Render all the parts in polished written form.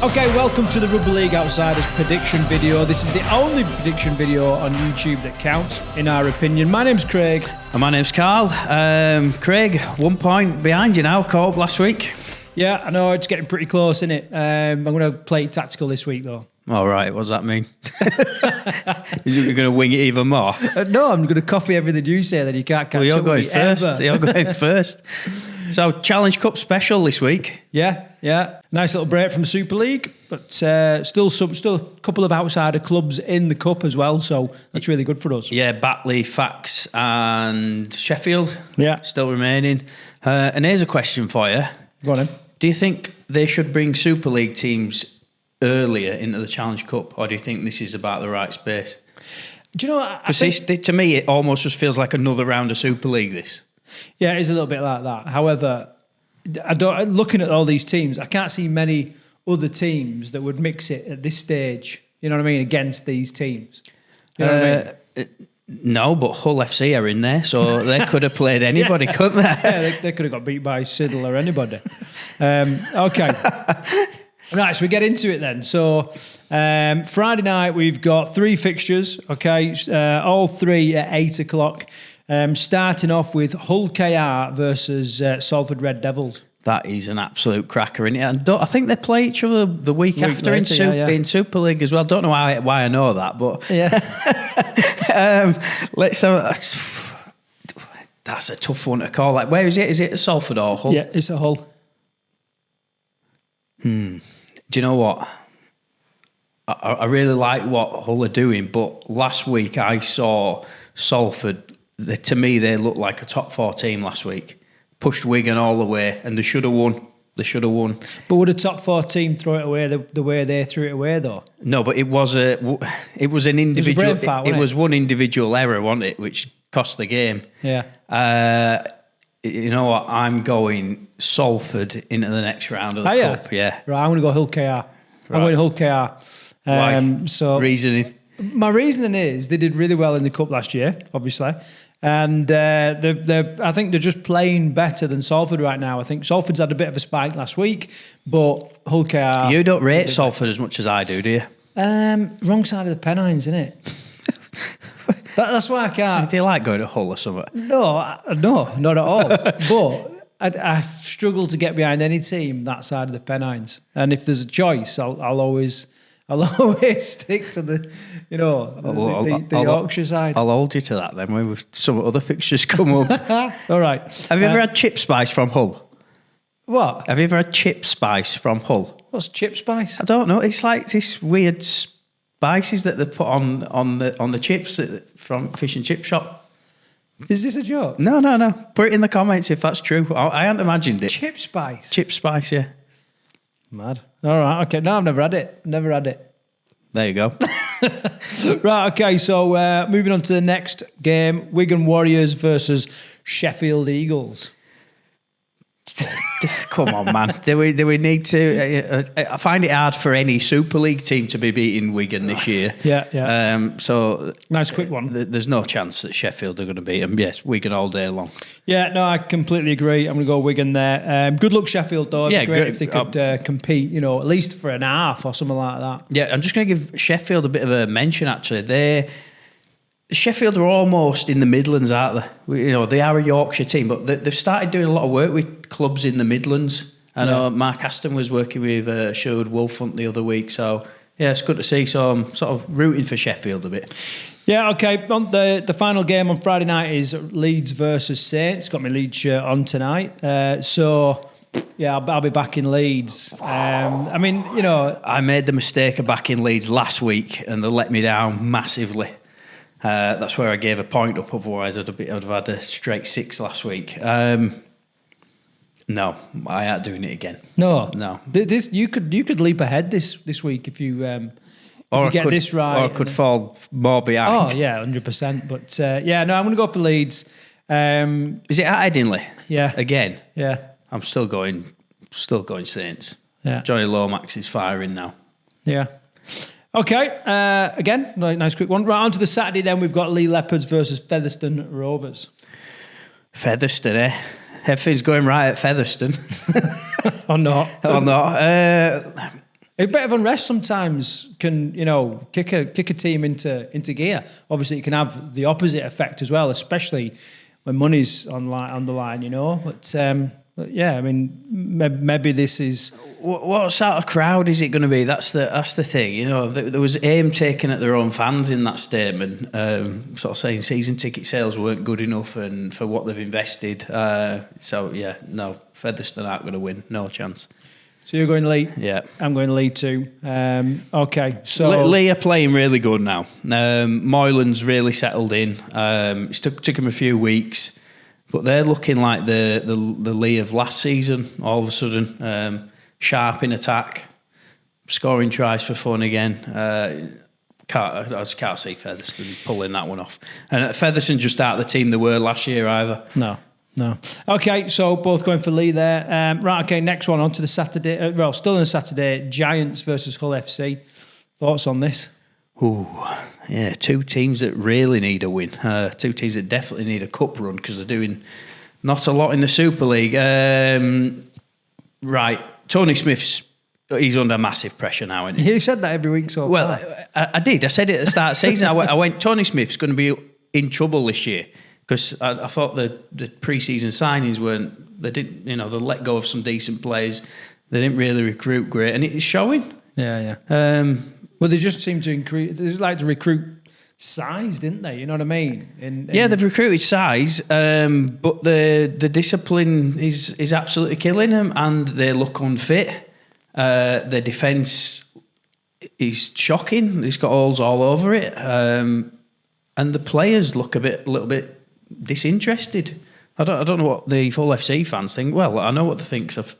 Okay, welcome to the Rugby League Outsiders prediction video. This is the only prediction video on YouTube that counts, in our opinion. My name's Craig. And my name's Karl. Craig, 1 point behind you now, caught up last week. Yeah, I know, it's getting pretty close, isn't it? I'm going to play tactical this week, though. All right, what does that mean? You're going to wing it even more? No, I'm going to copy everything you say, then you can't catch you're up going with me first. ever. You're going first. So, Challenge Cup special this week. Yeah. Nice little break from the Super League, but still a couple of outsider clubs in the cup as well, so that's really good for us. Yeah, Batley, Fax and Sheffield still remaining. And here's a question for you. Go on then. Do you think they should bring Super League teams earlier into the Challenge Cup, or do you think this is about the right space? Do you know what? Because to me, it almost just feels like another round of Super League, this. Yeah, it is a little bit like that. However, looking at all these teams, I can't see many other teams that would mix it at this stage, you know what I mean, against these teams. You know what I mean? No, but Hull FC are in there, so they could have played anybody, couldn't they? Yeah, they could have got beat by Siddle or anybody. Okay. Right, so we get into it then. So Friday night, we've got 3 fixtures, okay, all 3 at 8 o'clock. Starting off with Hull KR versus Salford Red Devils. That is an absolute cracker, isn't it? And I think they play each other the week after later, in Super League as well. Don't know why I know that, but yeah. Let's have. That's a tough one to call. Like, where is it? Is it at Salford or Hull? Yeah, it's at Hull. Do you know what? I really like what Hull are doing, but last week I saw Salford. To me, they looked like a top 4 team last week. Pushed Wigan all the way, and they should have won. But would a top 4 team throw it away the way they threw it away, though? No, but it was an individual. It was one individual error, wasn't it, which cost the game. Yeah. You know what? I'm going Salford into the next round of the cup. Yeah. Right, I'm going to go Hull KR. Right. I'm going Hull KR. Why? So reasoning? My reasoning is they did really well in the cup last year, obviously. And I think they're just playing better than Salford right now. I think Salford's had a bit of a spike last week, but Hull KR... You don't rate Salford as much as I do you? Wrong side of the Pennines, isn't it? That's why I can't... Do you like going to Hull or something? No, not at all. But I struggle to get behind any team that side of the Pennines. And if there's a choice, I'll always stick to the Yorkshire side. I'll hold you to that then when some other fixtures come up. All right. Have you ever had chip spice from Hull? What? Have you ever had chip spice from Hull? What's chip spice? I don't know. It's like this weird spices that they put on the chips from fish and chip shop. Is this a joke? No. Put it in the comments if that's true. I hadn't imagined it. Chip spice? Chip spice, yeah. Mad. All right, okay. No, I've never had it. There you go. Right, okay. So moving on to the next game, Wigan Warriors versus Sheffield Eagles. Come on, man. Do we need to... I find it hard for any Super League team to be beating Wigan this year. Yeah. So... Nice quick one. There's no chance that Sheffield are going to beat them. Yes, Wigan all day long. Yeah, no, I completely agree. I'm going to go Wigan there. Good luck, Sheffield, though. It'd be great if they could compete, at least for an half or something like that. Yeah, I'm just going to give Sheffield a bit of a mention, actually. Sheffield are almost in the Midlands, aren't they? They are a Yorkshire team, but they've started doing a lot of work with clubs in the Midlands. I know Mark Aston was working with Sherwood Wolfhunt the other week, so yeah, it's good to see. So I'm sort of rooting for Sheffield a bit. Yeah, okay. On the final game on Friday night is Leeds versus Saints. Got my Leeds shirt on tonight, so yeah, I'll be back in Leeds. I made the mistake of backing Leeds last week, and they let me down massively. That's where I gave a point up. Otherwise, I'd have had a straight 6 last week. No, I ain't doing it again. No. This you could leap ahead this week if you get this right. Or I could fall more behind. Oh yeah, 100%. But I'm going to go for Leeds. Is it at Headingley? Yeah. Again? Yeah. I'm still going Saints. Yeah. Johnny Lomax is firing now. Yeah. Okay, again, nice quick one. Right, on to the Saturday then, we've got Lee Leopards versus Featherstone Rovers. Featherstone, eh? Everything's going right at Featherstone. Or not. Or not. A bit of unrest sometimes can, kick a team into gear. Obviously, it can have the opposite effect as well, especially when money's on the line. But yeah, I mean, maybe this is what sort of crowd is it going to be? That's the thing. There was aim taken at their own fans in that statement, sort of saying season ticket sales weren't good enough and for what they've invested. So yeah, no, Featherstone aren't going to win. No chance. So you're going Lee? Yeah. I'm going Lee too. Okay, so... Lee are playing really good now. Moylan's really settled in. It took him a few weeks, but they're looking like the Lee of last season, all of a sudden. Sharp in attack, scoring tries for fun again. I just can't see Featherstone pulling that one off. And Featherstone just out the team they were last year either. No. Okay, so both going for Lee there. Right, okay, next one on to the Saturday. Still on the Saturday, Giants versus Hull FC. Thoughts on this? Ooh, yeah, two teams that really need a win. Two teams that definitely need a cup run because they're doing not a lot in the Super League. Right, Tony Smith's... He's under massive pressure now, isn't he? You said that every week so far. Well, I did. I said it at the start of the season. I went, Tony Smith's going to be in trouble this year. Because I thought the pre-season signings weren't... They didn't, they let go of some decent players. They didn't really recruit great, and it's showing. Yeah. Well, they just seem to increase... They just like to recruit size, didn't they? You know what I mean? Yeah, they've recruited size, but the discipline is absolutely killing them, and they look unfit. Their defence is shocking. It's got holes all over it, and the players look a little bit disinterested. I don't know what the Hull FC fans think. Well, I know what they think. 'Cause I've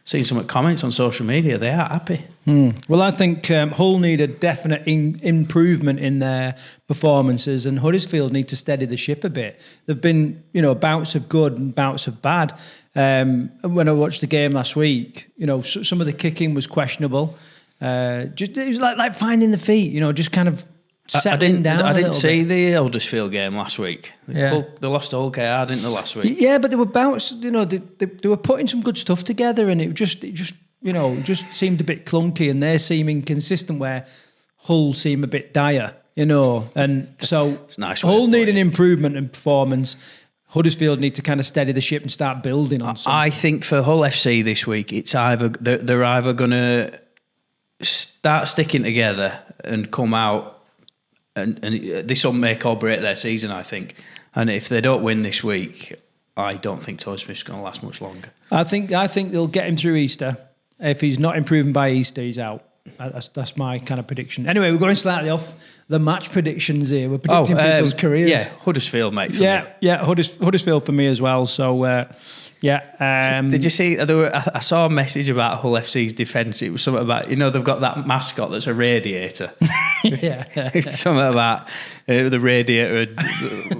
seen some comments on social media. They are happy. Well, I think Hull need a definite improvement in their performances, and Huddersfield need to steady the ship a bit. There've been, bouts of good and bouts of bad. When I watched the game last week, some of the kicking was questionable. It was like finding the feet, just kind of settling down. I didn't see the Huddersfield game last week. Yeah. They lost to Hull KR, didn't they, last week? Yeah, but there were bouts. They were putting some good stuff together, and it just seemed a bit clunky, and they're seeming consistent where Hull seem a bit dire, and so it's nice Hull need an improvement in performance. Huddersfield need to kind of steady the ship and start building on something. I think for Hull FC this week, it's they're either going to start sticking together and come out, and this will make or break their season, I think. And if they don't win this week, I don't think Tony Smith's going to last much longer. I think they'll get him through Easter. If he's not improving by Easter, he's out. That's my kind of prediction. Anyway, we're going slightly off the match predictions here. We're predicting people's careers. Yeah, Huddersfield, mate. Yeah, Huddersfield for me as well. So, did you see? I saw a message about Hull FC's defence. It was something about they've got that mascot that's a radiator. It's something about the radiator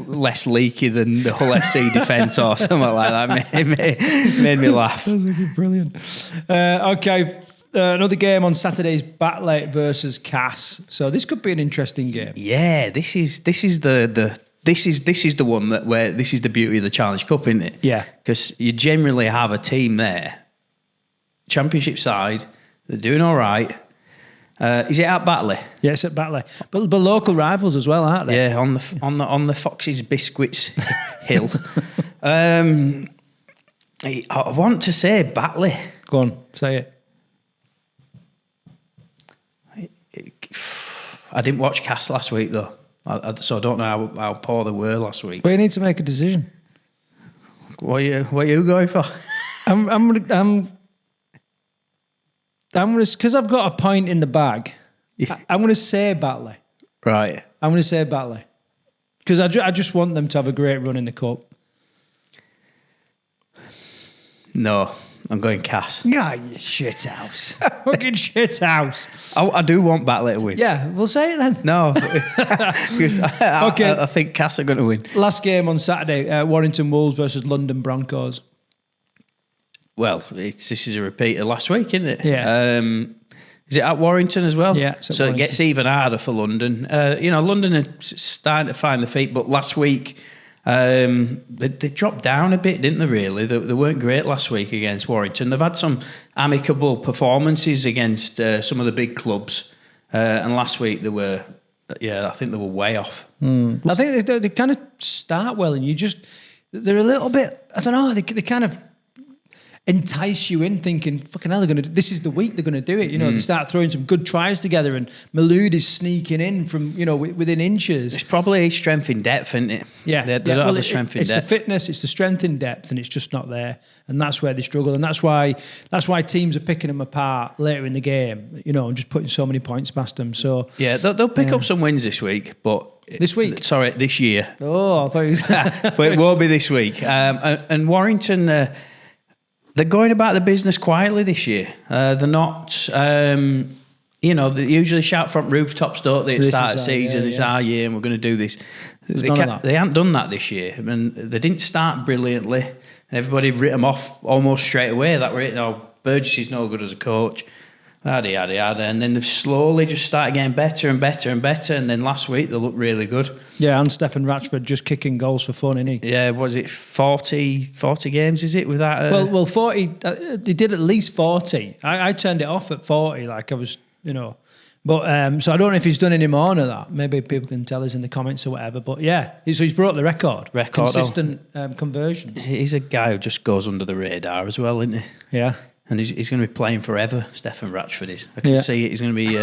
less leaky than the Hull FC defence or something like that. It made me laugh. That was brilliant. Okay. Another game on Saturday is Batley versus Cass. So this could be an interesting game. Yeah, this is the one where this is the beauty of the Challenge Cup, isn't it? Yeah, because you generally have a team there, Championship side, they're doing all right. Is it at Batley? Yeah, it's at Batley, but local rivals as well, aren't they? Yeah, on the Fox's Biscuits hill. I want to say Batley. Go on, say it. I didn't watch Cass last week though, so I don't know how poor they were last week. Well, you need to make a decision. What are you going for? I'm gonna because I've got a point in the bag. Yeah. I'm gonna say Batley. Right. I'm gonna say Batley because I just want them to have a great run in the cup. No. I'm going Cass. Yeah, you shit house. Fucking shit house. I do want Batley to win. Yeah, we'll say it then. No. Because I think Cass are going to win. Last game on Saturday, Warrington Wolves versus London Broncos. Well, this is a repeat of last week, isn't it? Yeah. Is it at Warrington as well? Yeah. So Warrington. It gets even harder for London. London are starting to find the feet, but last week They dropped down a bit, didn't they, really? They weren't great last week against Warrington. They've had some amicable performances against some of the big clubs. And last week I think they were way off. I think they kind of start well, and they're a little bit, I don't know, they kind of entice you in thinking, fucking hell, this is the week they're going to do it. They start throwing some good tries together, and Maloud is sneaking in from, within inches. It's probably strength in depth, isn't it? Yeah. They don't have the strength in depth. It's the fitness, it's the strength in depth, and it's just not there. And that's where they struggle. And that's why teams are picking them apart later in the game, and just putting so many points past them. So yeah, they'll pick up some wins this week, but... This week? Sorry, this year. Oh, I thought you but it will be this week. And Warrington... they're going about the business quietly this year. They're not, they usually shout from rooftops, don't they? At the start of the season, it's our year and we're going to do this. They haven't done that this year. I mean, they didn't start brilliantly. And everybody writ them off almost straight away. That were it. No, Burgess is no good as a coach. Yada, yada, yada. And then they've slowly just started getting better and better and better. And then last week, they looked really good. Yeah, and Stefan Ratchford just kicking goals for fun, isn't he? Yeah, was it 40 games, is it, with that? Well, 40, they did at least 40. I turned it off at 40, like I was, But, so I don't know if he's done any more of that. Maybe people can tell us in the comments or whatever. But yeah, so he's brought the record. Consistent conversions. He's a guy who just goes under the radar as well, isn't he? Yeah. And he's going to be playing forever, Stefan Ratchford is. I can see it. He's going to be...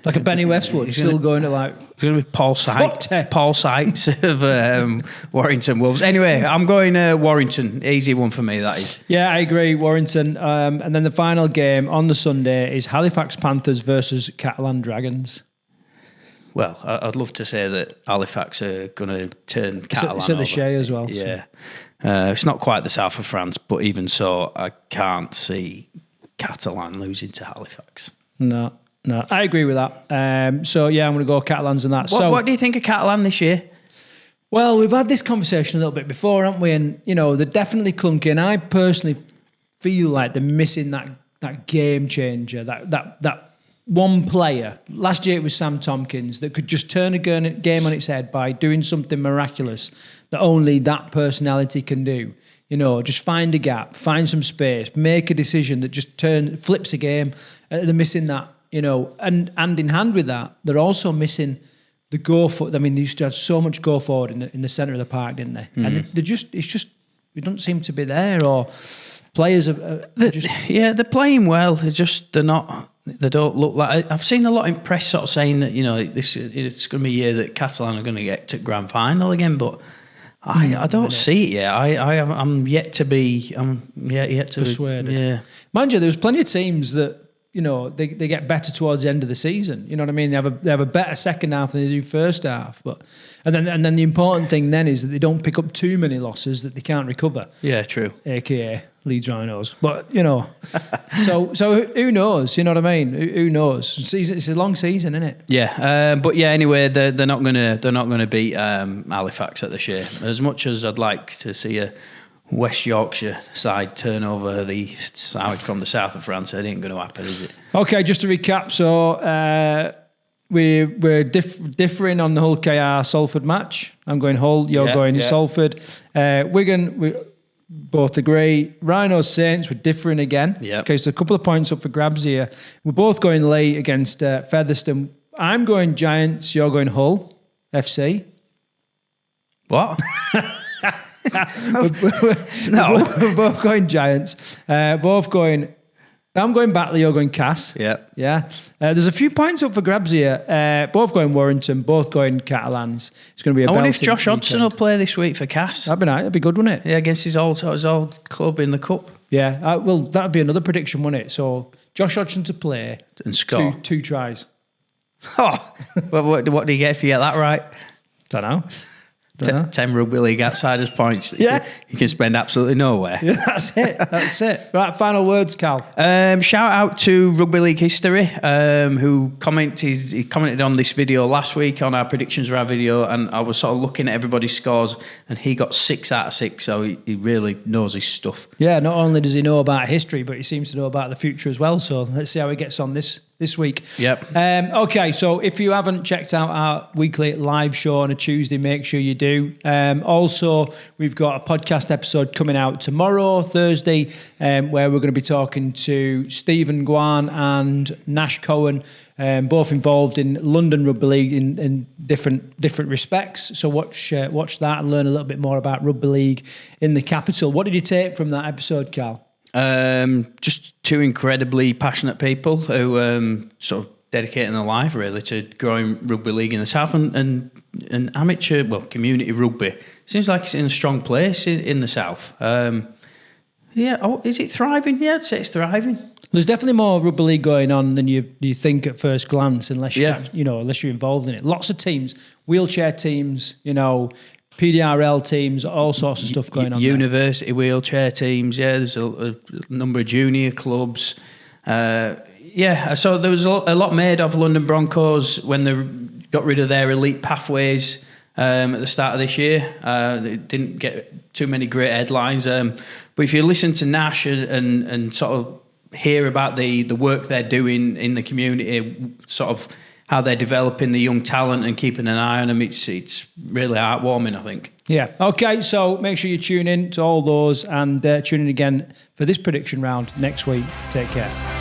like a Benny Westwood, he's still going to like... He's going to be Paul Sykes of Warrington Wolves. Anyway, I'm going Warrington. Easy one for me, that is. Yeah, I agree, Warrington. And then the final game on the Sunday is Halifax Panthers versus Catalan Dragons. Well, I'd love to say that Halifax are going to turn Catalan it's at the Shea as well. Yeah. It's not quite the south of France, but even so, I can't see Catalan losing to Halifax. No, I agree with that. So, yeah, I'm going to go Catalans and that. What do you think of Catalan this year? Well, we've had this conversation a little bit before, haven't we? And, they're definitely clunky. And I personally feel like they're missing that game changer, that one player. Last year it was Sam Tompkins that could just turn a game on its head by doing something miraculous that only that personality can do. Just find a gap, find some space, make a decision that just flips a game. They're missing that, and hand in hand with that, they're also missing the go for. I mean, they used to have so much go forward in the centre of the park, didn't they? And it doesn't seem to be there, or players they're playing well. They're not. They don't look like... I've seen a lot in press sort of saying that, it's going to be a year that Catalan are going to get to grand final again, but I don't see it yet. I'm yet to be persuaded. Yeah. Mind you, there's plenty of teams that, they get better towards the end of the season. You know what I mean? They have a better second half than they do first half. And then the important thing then is that they don't pick up too many losses that they can't recover. Yeah, true. AKA Leeds Rhinos. But, so who knows? You know what I mean? Who knows? It's a long season, isn't it? Yeah. But yeah, anyway, they're not gonna beat Halifax at the Shea. As much as I'd like to see a West Yorkshire side turn over the side from the south of France, it ain't going to happen, is it? Okay, just to recap, so we're differing on the Hull KR Salford match. I'm going Hull, you're going Salford. Wigan, we both agree. Rhinos Saints, we're differing again. Yeah. Okay, so a couple of points up for grabs here. We're both going late against Featherstone. I'm going Giants, you're going Hull FC. What? No, we're both going Giants. I'm going Batley, you're going Cass. Yeah. There's a few points up for grabs here. Both going Warrington, both going Catalans. It's going to be a... I wonder if Josh Hodgson will play this week for Cass. That'd be nice. That'd be good, wouldn't it? Yeah, against his old club in the cup. Yeah. Well, that'd be another prediction, wouldn't it? So Josh Hodgson to play and score two tries. Oh, what do you get if you get that right? Don't know. 10 Rugby League Outsiders points. Yeah. You can spend absolutely nowhere. Yeah, that's it. Right, final words, Cal. Shout out to Rugby League History, who commented on this video last week on our predictions of our video, and I was sort of looking at everybody's scores, and he got 6 out of 6, so he really knows his stuff. Yeah, not only does he know about history, but he seems to know about the future as well, so let's see how he gets on this this week. Yep. Okay, so if you haven't checked out our weekly live show on a Tuesday, make sure you do. Also, we've got a podcast episode coming out tomorrow, Thursday, where we're going to be talking to Stephen Guan and Nash Cohen, both involved in London Rugby League in different respects. So watch that and learn a little bit more about rugby league in the capital. What did you take from that episode, Karl? Just two incredibly passionate people who sort of dedicating their life really to growing rugby league in the south and amateur, community rugby. Seems like it's in a strong place in the south. Is it thriving? Yeah, I'd say it's thriving. There's definitely more rugby league going on than you think at first glance, unless you're involved in it. Lots of teams, wheelchair teams, PDRL teams, all sorts of stuff going on. University wheelchair teams, there's a number of junior clubs. So there was a lot made of London Broncos when they got rid of their elite pathways at the start of this year. They didn't get too many great headlines. But if you listen to Nash and sort of hear about the work they're doing in the community, sort of how they're developing the young talent and keeping an eye on them, it's really heartwarming, I think. Yeah. Okay, so make sure you tune in to all those and tune in again for this prediction round next week. Take care.